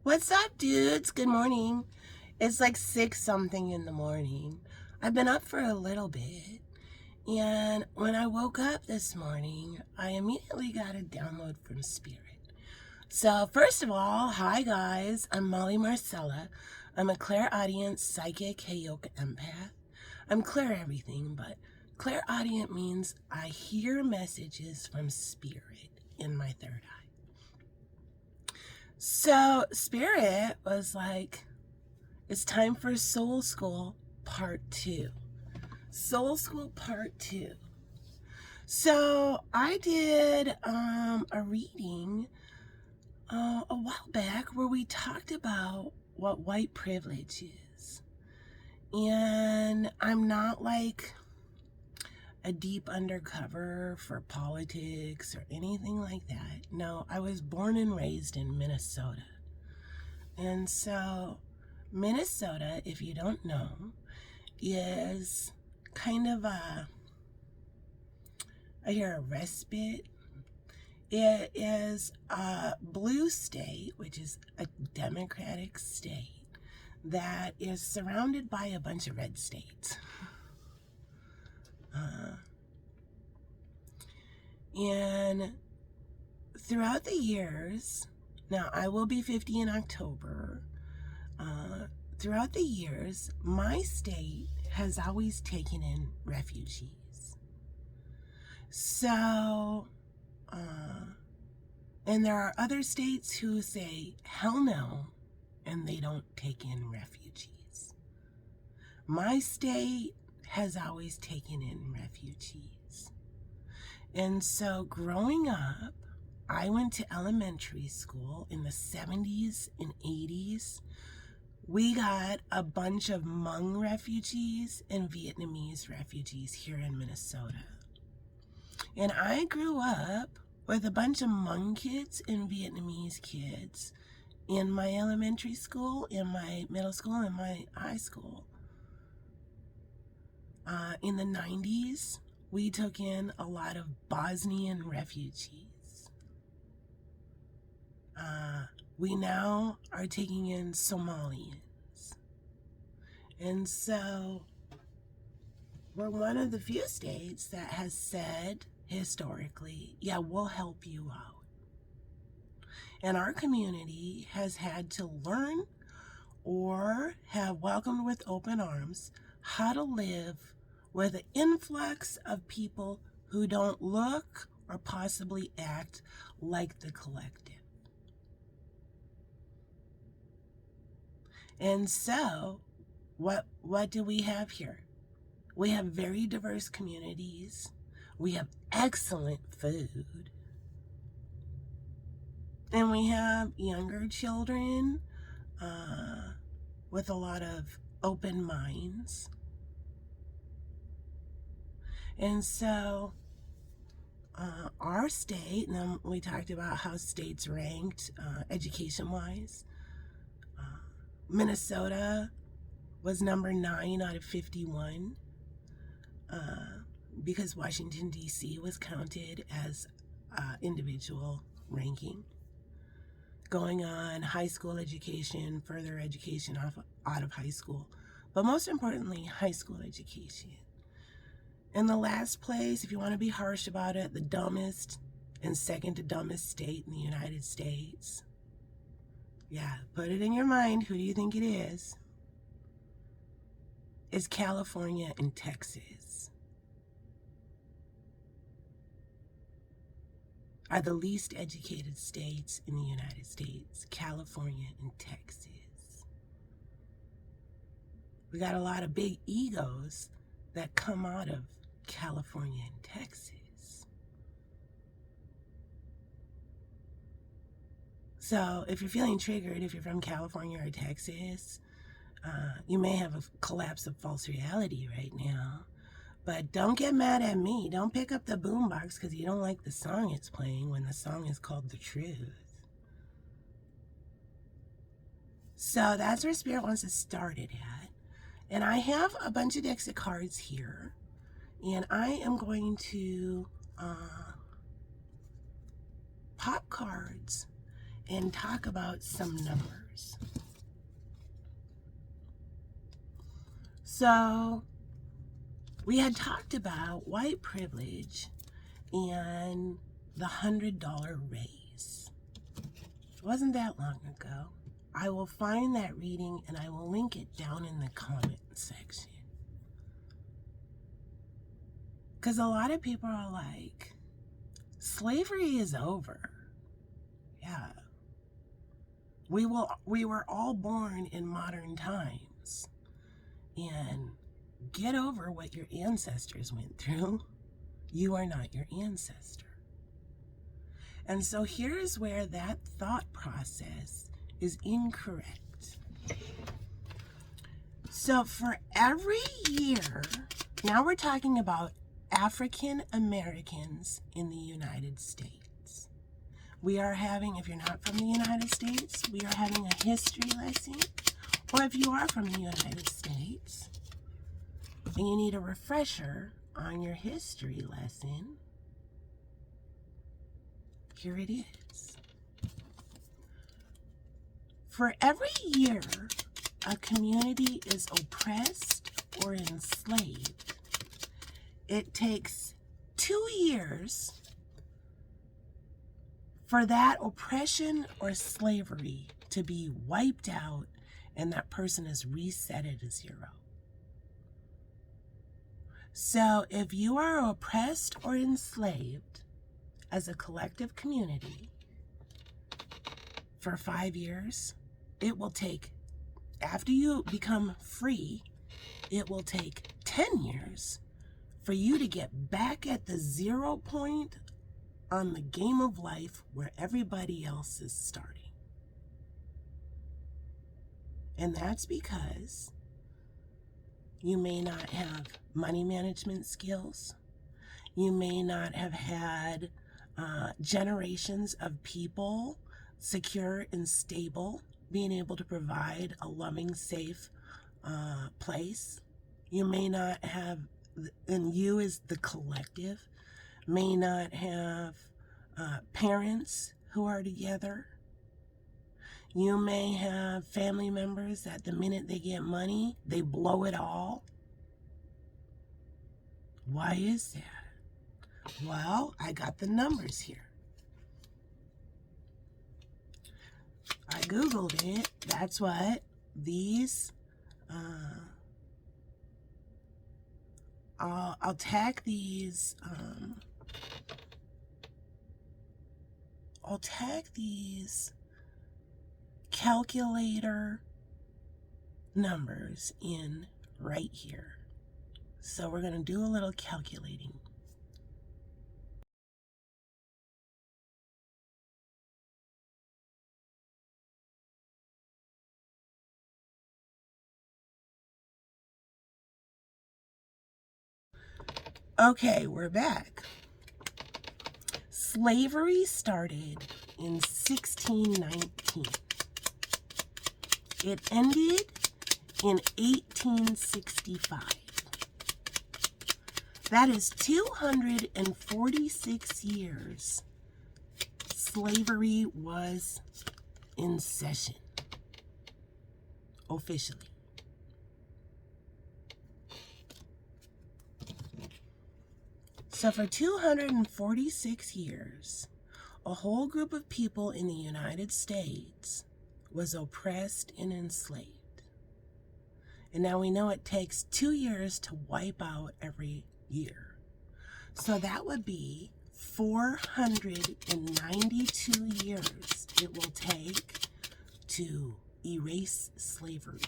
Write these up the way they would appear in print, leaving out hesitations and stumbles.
What's up, dudes? Good morning. It's like 6 something in the morning. I've been up for a little bit, and when I woke up this morning, I immediately got a download from Spirit. So, first of all, hi guys, I'm Molly Marcella. I'm a clairaudient, psychic, Heyoka empath. I'm clair everything, but clairaudient means I hear messages from Spirit in my third eye. So Spirit was like, it's time for Soul School Part 2. Soul School Part 2. So I did a reading a while back where we talked about what white privilege is. And I'm not like a deep undercover for politics or anything like that. No, I was born and raised in Minnesota. And so Minnesota, if you don't know, is kind of I hear a respite. It is a blue state, which is a democratic state, that is surrounded by a bunch of red states. And throughout the years, now I will be 50 in October. Throughout the years, my state has always taken in refugees. So, and there are other states who say, hell no, and they don't take in refugees. My state has always taken in refugees. And so growing up, I went to elementary school in the 70s and 80s. We got a bunch of Hmong refugees and Vietnamese refugees here in Minnesota. And I grew up with a bunch of Hmong kids and Vietnamese kids in my elementary school, in my middle school, and my high school. In the 90s, we took in a lot of Bosnian refugees. We now are taking in Somalians. And so we're one of the few states that has said historically, yeah, we'll help you out. And our community has had to learn or have welcomed with open arms how to live with an influx of people who don't look or possibly act like the collective. And so, what do we have here? We have very diverse communities. We have excellent food. And we have younger children with a lot of open minds. And so, our state, and then we talked about how states ranked education-wise. Minnesota was number 9 out of 51 because Washington, D.C. was counted as individual ranking. Going on high school education, further education out of high school, but most importantly, high school education. In the last place, if you want to be harsh about it, the dumbest and second to dumbest state in the United States. Yeah, put it in your mind. Who do you think it is? It's California and Texas. Are the least educated states in the United States, California and Texas. We got a lot of big egos that come out of California and Texas. So if you're feeling triggered, if you're from California or Texas, you may have a collapse of false reality right now. But don't get mad at me. Don't pick up the boombox because you don't like the song it's playing when the song is called The Truth. So that's where Spirit wants to start it at. And I have a bunch of decks of cards here. And I am going to pop cards and talk about some numbers. So we had talked about white privilege and the $100 raise. It wasn't that long ago. I will find that reading and I will link it down in the comment section. Because a lot of people are like, slavery is over. Yeah. We were all born in modern times. And get over what your ancestors went through. You are not your ancestor. And so here's where that thought process is incorrect. So for every year, now we're talking about African Americans in the United States. We are having, if you're not from the United States, we are having a history lesson. Or if you are from the United States and you need a refresher on your history lesson, here it is. For every year a community is oppressed or enslaved, it takes 2 years for that oppression or slavery to be wiped out and that person is reset at a 0. So if you are oppressed or enslaved as a collective community for 5 years, it will take, after you become free, it will take 10 years for you to get back at the 0 point on the game of life where everybody else is starting. And that's because you may not have money management skills. You may not have had generations of people secure and stable, being able to provide a loving, safe place. You may not have, and you as the collective, may not have parents who are together. You may have family members that the minute they get money, they blow it all. Why is that? Well, I got the numbers here. I Googled it. That's what these, I'll tag these, calculator numbers in right here. So we're going to do a little calculating. Okay, we're back. Slavery started in 1619. It ended in 1865. That is 246 years slavery was in session, officially. So for 246 years, a whole group of people in the United States was oppressed and enslaved. And now we know it takes 2 years to wipe out every year. So that would be 492 years it will take to erase slavery.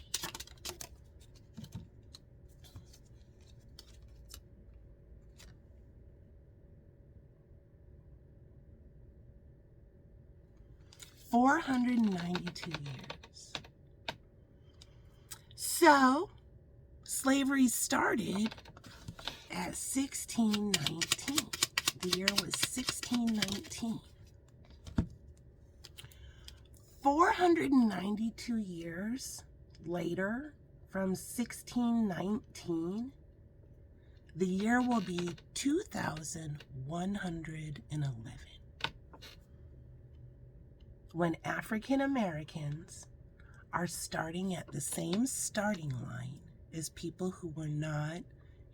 $492 years. So, slavery started at 1619. The year was 1619. 492 years later, from 1619, the year will be 2111. when African Americans are starting at the same starting line as people who were not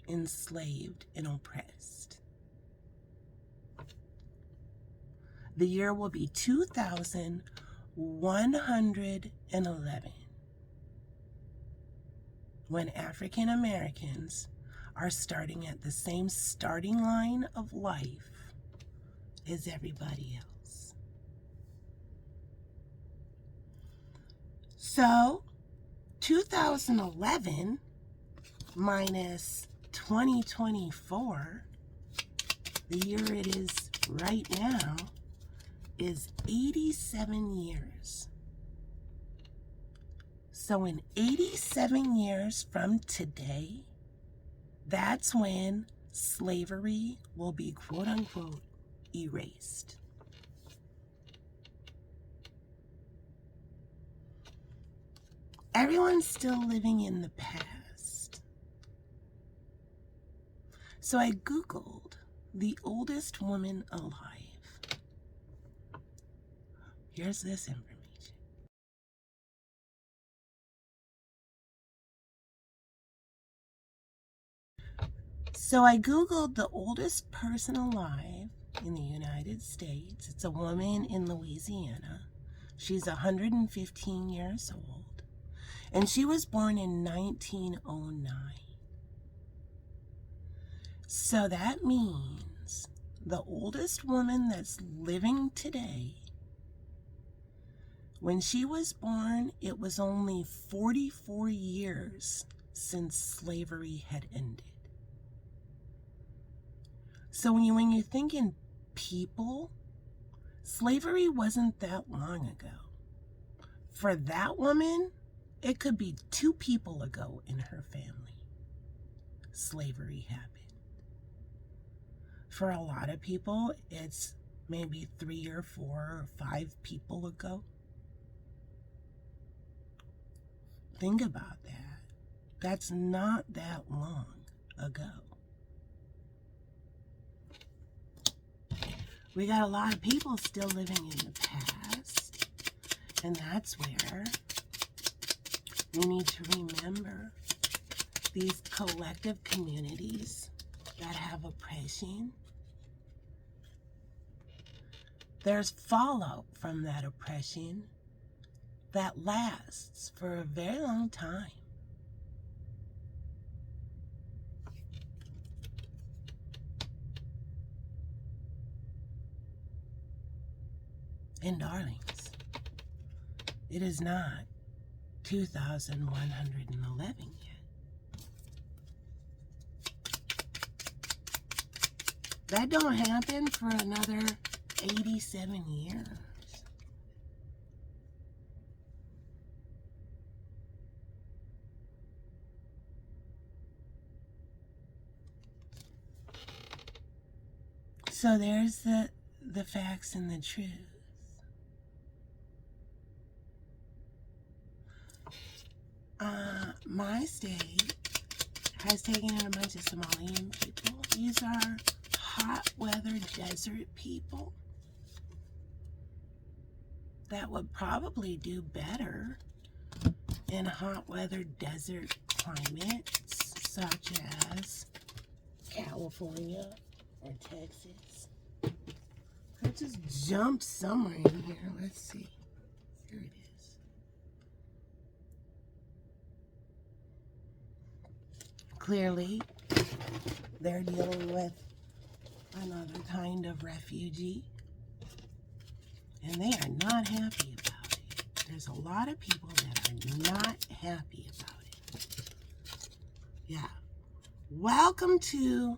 enslaved and oppressed. The year will be 2111, when African Americans are starting at the same starting line of life as everybody else. So, 2011 minus 2024, the year it is right now, is 87 years. So in 87 years from today, that's when slavery will be quote unquote erased. Everyone's still living in the past. So I Googled the oldest woman alive. Here's this information. So I Googled the oldest person alive in the United States. It's a woman in Louisiana. She's 115 years old. And she was born in 1909. So that means the oldest woman that's living today, when she was born, it was only 44 years since slavery had ended. So when you think in people, slavery wasn't that long ago. For that woman, it could be 2 people ago in her family. Slavery happened. For a lot of people, it's maybe 3 or 4 or 5 people ago. Think about that. That's not that long ago. We got a lot of people still living in the past, and that's where we need to remember these collective communities that have oppression. There's fallout from that oppression that lasts for a very long time. And darlings, it is not 2111 yet. That don't happen for another 87 years. So there's the facts and the truth. My state has taken in a bunch of Somalian people. These are hot weather desert people that would probably do better in hot weather desert climates such as California or Texas. I just jumped somewhere in here. Let's see. Here it is. Clearly, they're dealing with another kind of refugee, and they are not happy about it. There's a lot of people that are not happy about it. Yeah. Welcome to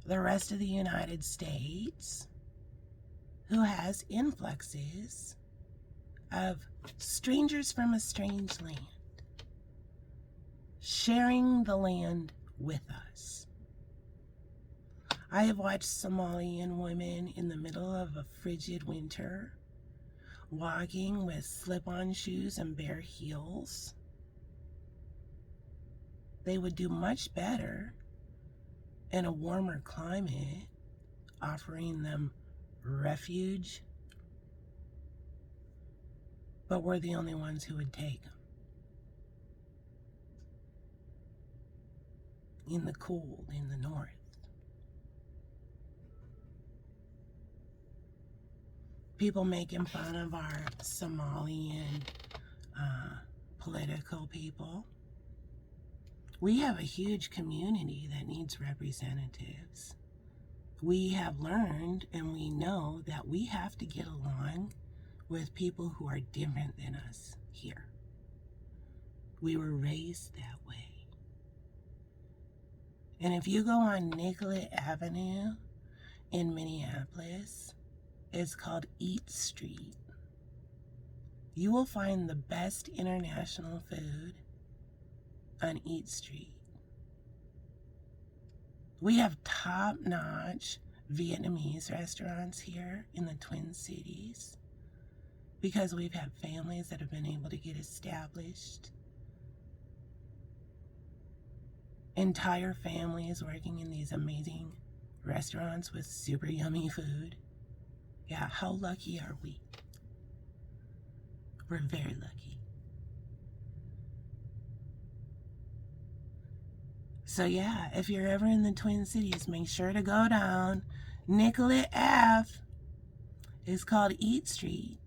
the rest of the United States, who has influxes of strangers from a strange land, sharing the land with us. I have watched Somalian women in the middle of a frigid winter walking with slip-on shoes and bare heels. They would do much better in a warmer climate, offering them refuge but we're the only ones who would take them. In the cold, in the north. People making fun of our Somalian political people. We have a huge community that needs representatives. We have learned and we know that we have to get along with people who are different than us here. We were raised that way. And if you go on Nicollet Avenue in Minneapolis, it's called Eat Street. You will find the best international food on Eat Street. We have top-notch Vietnamese restaurants here in the Twin Cities because we've had families that have been able to get established. Entire families working in these amazing restaurants with super yummy food. Yeah, how lucky are we? We're very lucky. So yeah, if you're ever in the Twin Cities, make sure to go down Nicollet Ave. It's called Eat Street.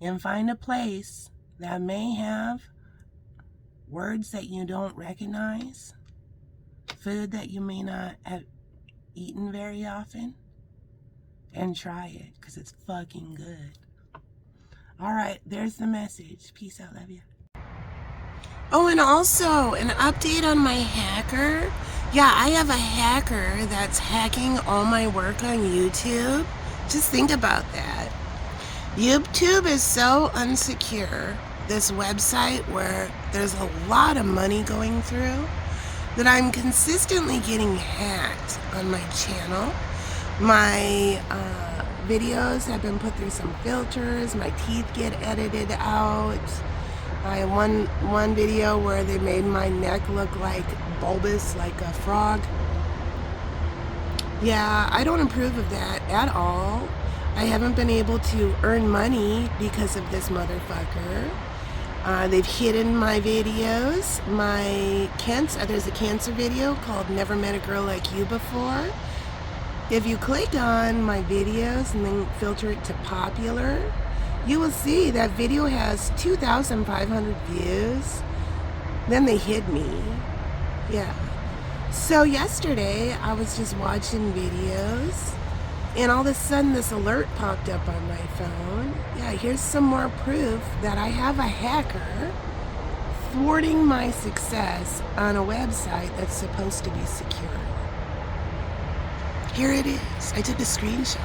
And find a place that may have words that you don't recognize, food that you may not have eaten very often, and try it, because it's fucking good. All right, there's the message. Peace out, love you. Oh, and also an update on my hacker. Yeah, I have a hacker that's hacking all my work on YouTube. Just think about that. YouTube is so unsecure, this website where there's a lot of money going through, that I'm consistently getting hacked on my channel. My videos have been put through some filters. My teeth get edited out. I have one video where they made my neck look like bulbous, like a frog. Yeah, I don't approve of that at all. I haven't been able to earn money because of this motherfucker. They've hidden my videos. There's a cancer video called Never Met a Girl Like You Before. If you click on my videos and then filter it to popular, you will see that video has 2,500 views. Then they hid me. Yeah. So yesterday I was just watching videos and all of a sudden this alert popped up on my phone. Yeah, here's some more proof that I have a hacker thwarting my success on a website that's supposed to be secure. Here it is. I took a screenshot.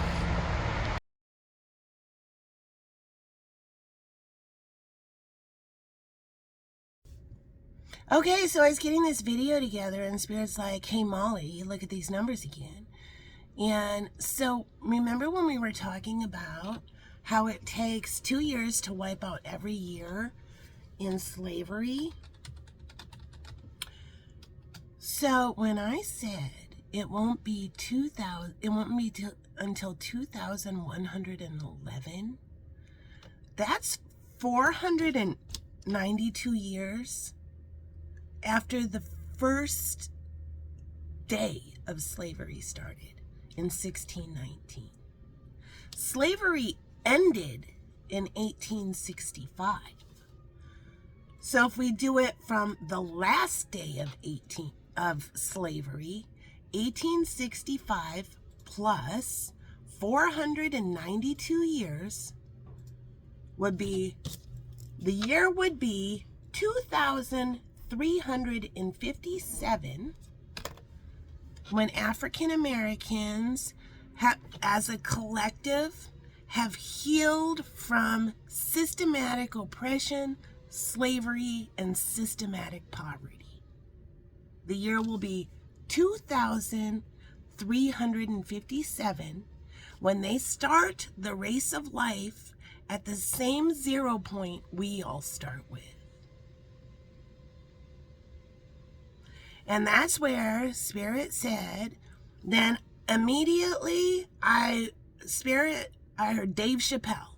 Okay, so I was getting this video together and Spirit's like, hey Molly, look at these numbers again. And so remember when we were talking about how it takes 2 years to wipe out every year in slavery? So when I said it won't be until 2111, that's 492 years after the first day of slavery started in 1619. Slavery ended in 1865. So if we do it from the last day of slavery, 1865 plus 492 years would be, the year would be 2,357, when African Americans as a collective have healed from systematic oppression, slavery, and systematic poverty. The year will be 2,357 when they start the race of life at the same 0 point we all start with. And that's where Spirit said, then immediately I heard Dave Chappelle.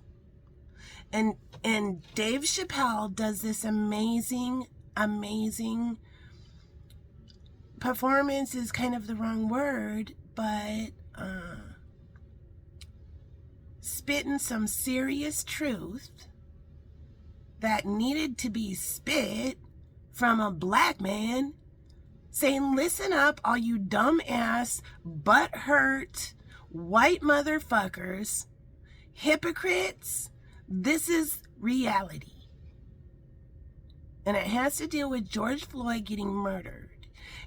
And Dave Chappelle does this amazing performance is kind of the wrong word, but spitting some serious truth that needed to be spit from a black man, saying, listen up, all you dumbass, butthurt, white motherfuckers, hypocrites, this is reality. And it has to deal with George Floyd getting murdered.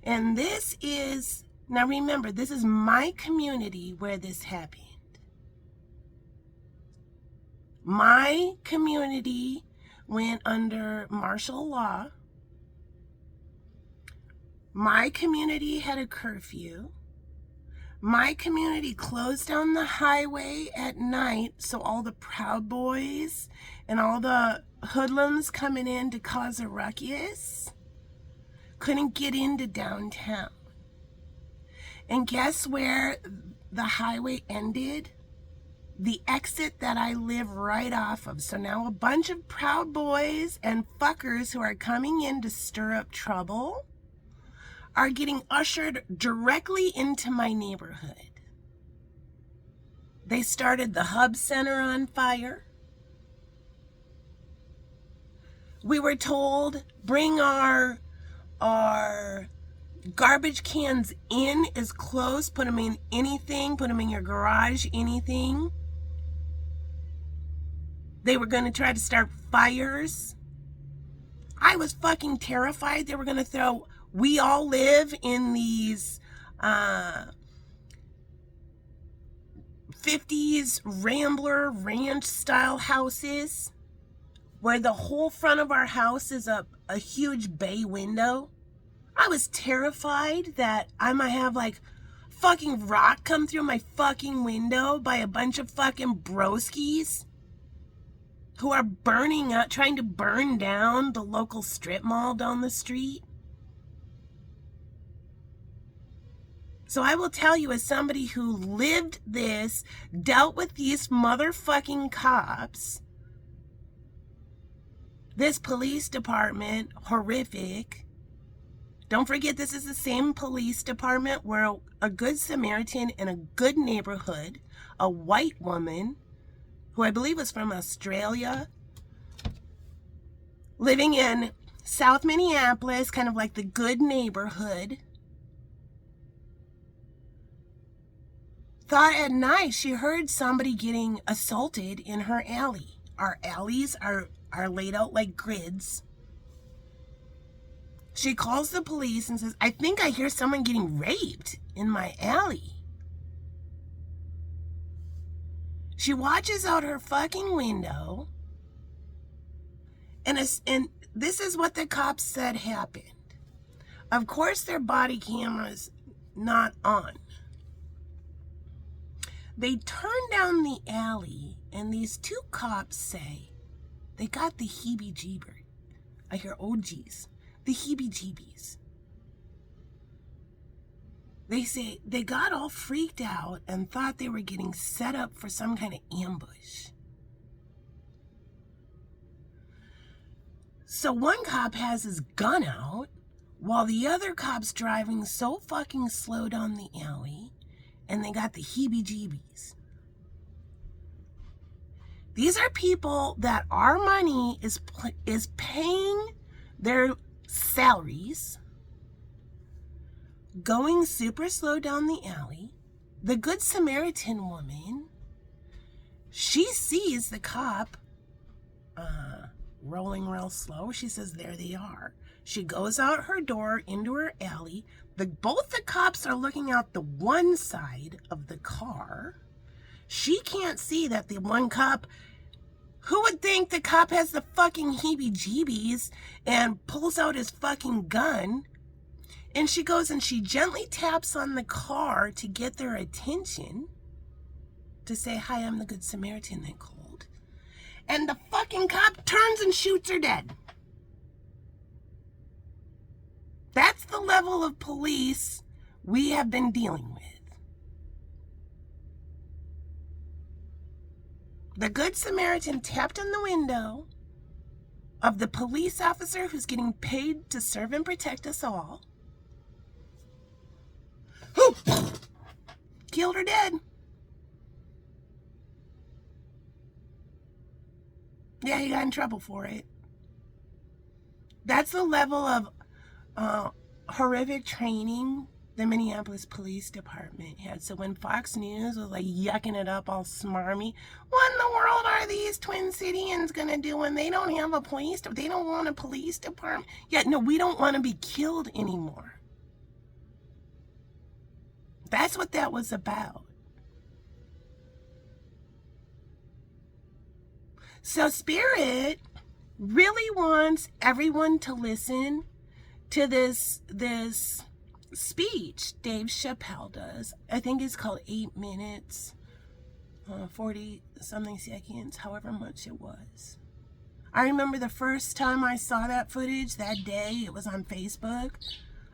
And this is, now remember, this is my community where this happened. My community went under martial law. My community had a curfew. My community closed down the highway at night so all the Proud Boys and all the hoodlums coming in to cause a ruckus couldn't get into downtown. And guess where the highway ended? The exit that I live right off of. So now a bunch of Proud Boys and fuckers who are coming in to stir up trouble are getting ushered directly into my neighborhood. They started the Hub Center on fire. We were told, bring our garbage cans in as close, put them in anything, put them in your garage, anything. They were going to try to start fires. I was fucking terrified they were going to throw. We all live in these 50s Rambler Ranch style houses where the whole front of our house is a huge bay window. I was terrified that I might have like fucking rock come through my fucking window by a bunch of fucking broskies who are burning up, trying to burn down the local strip mall down the street. So I will tell you, as somebody who lived this, dealt with these motherfucking cops, this police department, horrific. Don't forget, this is the same police department where a Good Samaritan in a good neighborhood, a white woman, who I believe was from Australia, living in South Minneapolis, kind of like the good neighborhood, thought at night she heard somebody getting assaulted in her alley. Our alleys are laid out like grids. She calls the police and says, I think I hear someone getting raped in my alley. She watches out her fucking window, and this is what the cops said happened. Of course, their body camera's not on. They turn down the alley, and these two cops say they got the heebie-jeebies. I hear, oh geez, the heebie-jeebies. They say they got all freaked out and thought they were getting set up for some kind of ambush. So one cop has his gun out while the other cop's driving so fucking slow down the alley, and they got the heebie-jeebies. These are people that our money is paying their salaries, going super slow down the alley. The Good Samaritan woman, she sees the cop rolling real slow. She says, there they are. She goes out her door into her alley. Both the cops are looking out the one side of the car. She can't see that the one cop, who would think the cop has the fucking heebie-jeebies, and pulls out his fucking gun. And she goes and she gently taps on the car to get their attention, to say, hi, I'm the Good Samaritan they called. And the fucking cop turns and shoots her dead. That's the level of police we have been dealing with. The Good Samaritan tapped on the window of the police officer who's getting paid to serve and protect us all. Killed her dead. Yeah, he got in trouble for it. That's the level of horrific training the Minneapolis Police Department had. So when Fox News was like yucking it up all smarmy, what in the world are these Twin Cityans gonna do when they don't have a police? They don't want a police department. Yeah, no, we don't want to be killed anymore. That's what that was about. So Spirit really wants everyone to listen to this speech Dave Chappelle does. I think it's called 8 minutes, 40 something seconds, however much it was. I remember the first time I saw that footage that day, it was on Facebook.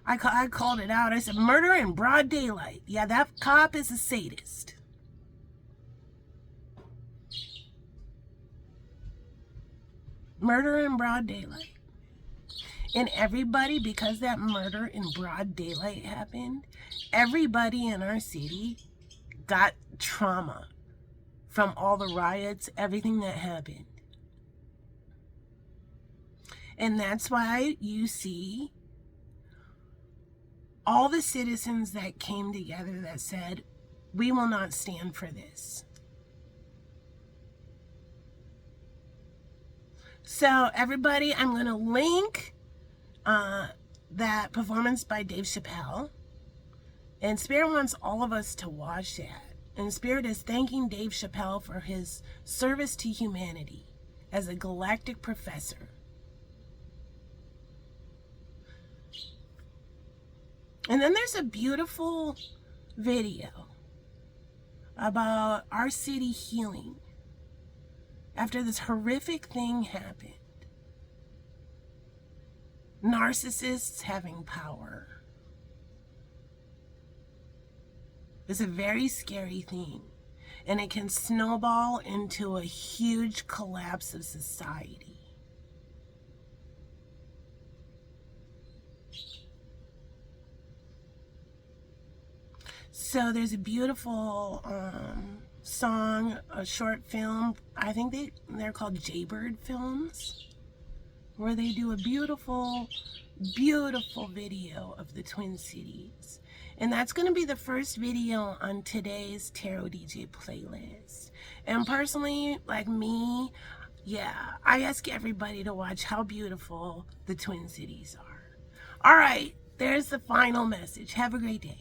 I called it out. I said, murder in broad daylight. Yeah, that cop is a sadist. Murder in broad daylight. And everybody, because that murder in broad daylight happened, everybody in our city got trauma from all the riots, everything that happened. And that's why you see all the citizens that came together that said, we will not stand for this. So everybody, I'm going to link that performance by Dave Chappelle. And Spirit wants all of us to watch that. And Spirit is thanking Dave Chappelle for his service to humanity as a galactic professor. And then there's a beautiful video about our city healing after this horrific thing happened. Narcissists having power. It's a very scary thing, and it can snowball into a huge collapse of society. So there's a beautiful song, a short film. I think they're called Jaybird films, where they do a beautiful, beautiful video of the Twin Cities. And that's going to be the first video on today's Tarot DJ playlist. And personally, like me, yeah, I ask everybody to watch how beautiful the Twin Cities are. All right, there's the final message. Have a great day.